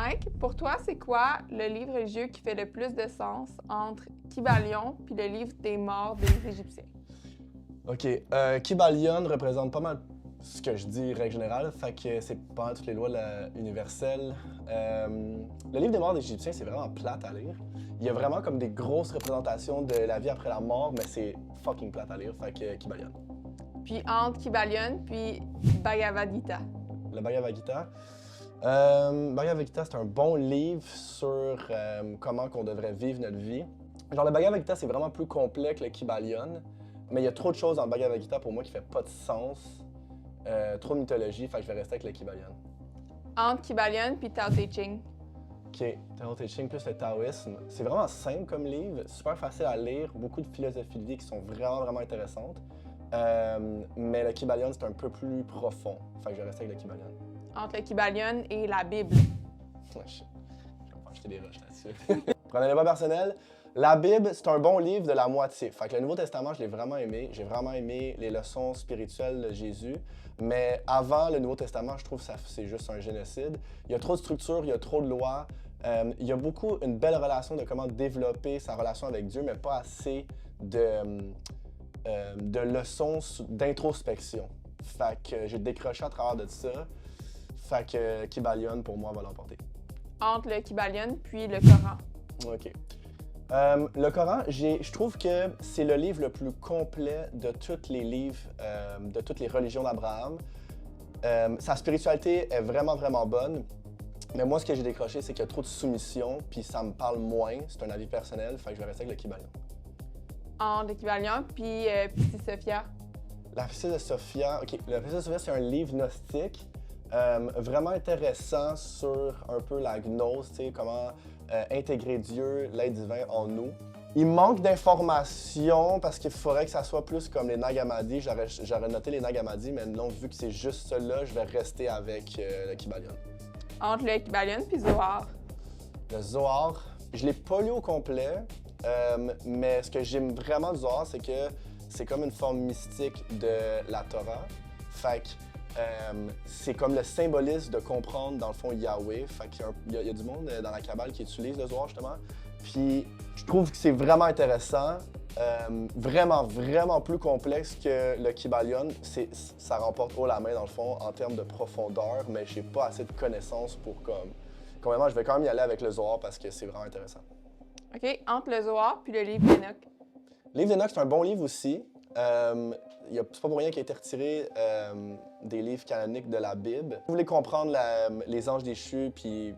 Mike, pour toi, c'est quoi le livre religieux qui fait le plus de sens entre Kybalion puis le livre des morts des Égyptiens? OK. Kybalion représente pas mal ce que je dis, règle générale, fait que c'est pas mal toutes les lois universelles. Le livre des morts des Égyptiens, c'est vraiment plate à lire. Il y a vraiment comme des grosses représentations de la vie après la mort, mais c'est fucking plate à lire, fait que Kybalion. Puis entre Kybalion puis Bhagavad Gita. Le Bhagavad Gita. Bhagavad Gita, c'est un bon livre sur comment qu'on devrait vivre notre vie. Genre, le Bhagavad Gita, c'est vraiment plus complet que le Kybalion, mais il y a trop de choses dans le Bhagavad Gita pour moi qui fait pas de sens. Trop de mythologie, fait que je vais rester avec le Kybalion. Entre Kybalion puis Tao Te Ching. OK, Tao Te Ching plus le taoïsme. C'est vraiment simple comme livre, super facile à lire, beaucoup de philosophies de vie qui sont vraiment intéressantes. Mais le Kybalion, c'est un peu plus profond, fait que je vais rester avec le Kybalion. Entre le Kybalion et la Bible. Je vais pas jeter des roches là-dessus. Prenez-le pas personnel. La Bible, c'est un bon livre de la moitié. Fait que le Nouveau Testament, je l'ai vraiment aimé. J'ai vraiment aimé les leçons spirituelles de Jésus. Mais avant le Nouveau Testament, je trouve que c'est juste un génocide. Il y a trop de structures, il y a trop de lois. Il y a beaucoup une belle relation de comment développer sa relation avec Dieu, mais pas assez de leçons d'introspection. Fait que j'ai décroché à travers de ça. Fait que Kybalion, pour moi, va l'emporter. Entre le Kybalion puis le Coran. OK. Le Coran, je trouve que c'est le livre le plus complet de tous les livres, de toutes les religions d'Abraham. Sa spiritualité est vraiment bonne. Mais moi, ce que j'ai décroché, c'est qu'il y a trop de soumission, puis ça me parle moins. C'est un avis personnel, fait que je vais rester avec le Kybalion. Entre le Kybalion puis Petite Sophia. La Fille de Sophia, OK. La Fille de Sophia, c'est un livre gnostique. Vraiment intéressant sur un peu la gnose, tu sais, comment intégrer Dieu, l'être divin en nous. Il manque d'informations parce qu'il faudrait que ça soit plus comme les Nag Hammadi. J'aurais noté les Nag Hammadi, mais non, vu que c'est juste cela, je vais rester avec le Kybalion. Entre le Kybalion puis Zohar. Le Zohar, je l'ai pas lu au complet, mais ce que j'aime vraiment du Zohar, c'est que c'est comme une forme mystique de la Torah. Fait que c'est comme le symbolisme de comprendre, dans le fond, Yahweh. Fait qu'il y a du monde dans la Kabbale qui utilise le Zohar, justement. Puis je trouve que c'est vraiment intéressant, vraiment plus complexe que le Kybalion. Ça remporte haut la main, dans le fond, en termes de profondeur, mais j'ai pas assez de connaissances pour comme... Quand même, je vais quand même y aller avec le Zohar parce que c'est vraiment intéressant. OK, entre le Zohar puis le livre d'Enoch. Le livre d'Enoch, c'est un bon livre aussi. C'est pas pour rien qu'il a été retiré des livres canoniques de la Bible. Si vous voulez comprendre les anges déchus puis